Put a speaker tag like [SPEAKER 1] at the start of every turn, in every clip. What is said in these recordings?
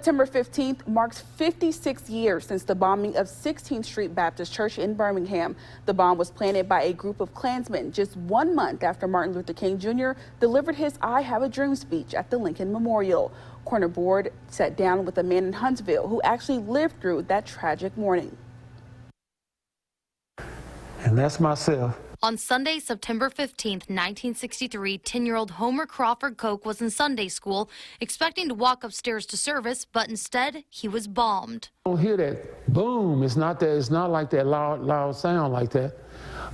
[SPEAKER 1] September 15th marks 56 years since the bombing of 16th Street Baptist Church in Birmingham. The bomb was planted by a group of Klansmen just 1 month after Martin Luther King Jr. delivered his I Have a Dream speech at the Lincoln Memorial. Corner Board sat down with a man in Huntsville who actually lived through that tragic morning.
[SPEAKER 2] And that's myself.
[SPEAKER 3] On Sunday, September 15th, 1963, 10-year-old Homer Crawford Koch was in Sunday school, expecting to walk upstairs to service, but instead, he was bombed.
[SPEAKER 2] I don't hear that boom. It's not like that loud sound like that.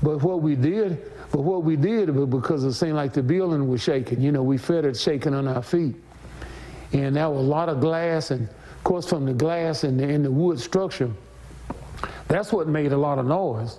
[SPEAKER 2] But what we did because it seemed like the building was shaking. You know, we felt it shaking on our feet. And there was a lot of glass, and of course from the glass and the wood structure, that's what made a lot of noise,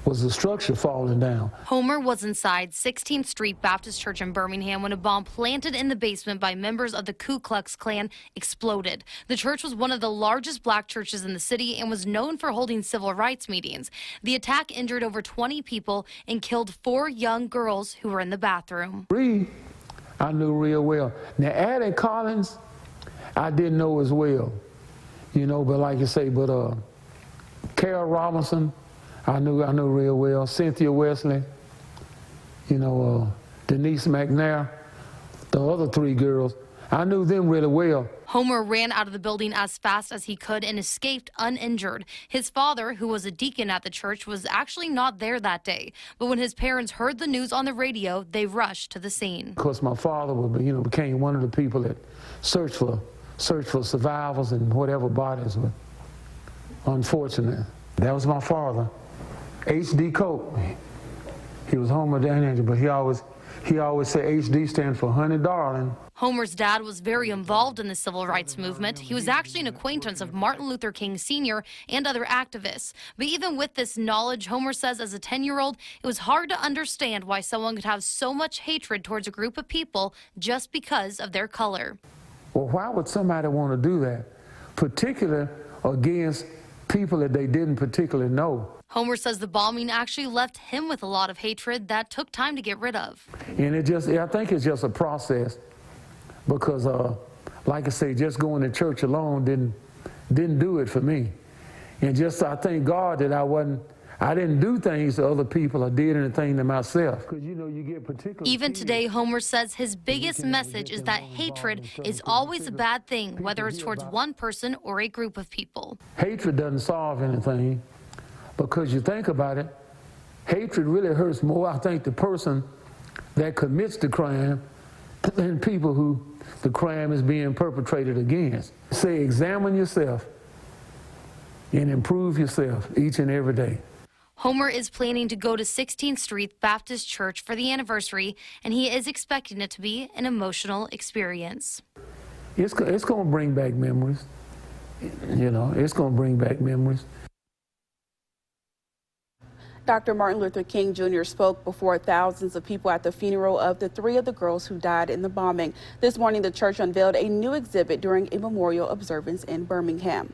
[SPEAKER 2] was the structure falling down.
[SPEAKER 3] Homer was inside 16th Street Baptist Church in Birmingham when a bomb planted in the basement by members of the Ku Klux Klan exploded. The church was one of the largest black churches in the city and was known for holding civil rights meetings. The attack injured over 20 people and killed 4 young girls who were in the bathroom.
[SPEAKER 2] Reed, I knew real well. Now, Addie Collins, I didn't know as well, you know, but like you say, Carol Robinson, I knew real well. Cynthia Wesley, you know, Denise McNair, the other 3 girls, I knew them really well.
[SPEAKER 3] Homer ran out of the building as fast as he could and escaped uninjured. His father, who was a deacon at the church, was actually not there that day. But when his parents heard the news on the radio, they rushed to the scene.
[SPEAKER 2] Of course, my father, became one of the people that searched for survivors and whatever bodies were unfortunate. That was my father. H.D. Koch. He was Homer Daniel, but he always said H.D. stand for Honey Darling.
[SPEAKER 3] Homer's dad was very involved in the civil rights movement. He was actually an acquaintance of Martin Luther King Sr. and other activists. But even with this knowledge, Homer says as a 10-year-old, it was hard to understand why someone could have so much hatred towards a group of people just because of their color.
[SPEAKER 2] Well, why would somebody want to do that, particularly against people that they didn't particularly know?
[SPEAKER 3] Homer says the bombing actually left him with a lot of hatred that took time to get rid of.
[SPEAKER 2] And I think it's just a process because, like I say, just going to church alone didn't do it for me. And I thank God that I didn't do things to other people or did anything to myself. Because, you know, you get particular.
[SPEAKER 3] Even today, Homer says his biggest message is that hatred is always a bad thing, whether it's towards one person or a group of people.
[SPEAKER 2] Hatred doesn't solve anything because you think about it, hatred really hurts more, I think, the person that commits the crime than people who the crime is being perpetrated against. Say, examine yourself and improve yourself each and every day.
[SPEAKER 3] Homer is planning to go to 16th Street Baptist Church for the anniversary, and he is expecting it to be an emotional experience.
[SPEAKER 2] It's going to bring back memories. You know, it's going to bring back memories.
[SPEAKER 1] Dr. Martin Luther King Jr. spoke before thousands of people at the funeral of the 3 of the girls who died in the bombing. This morning, the church unveiled a new exhibit during a memorial observance in Birmingham.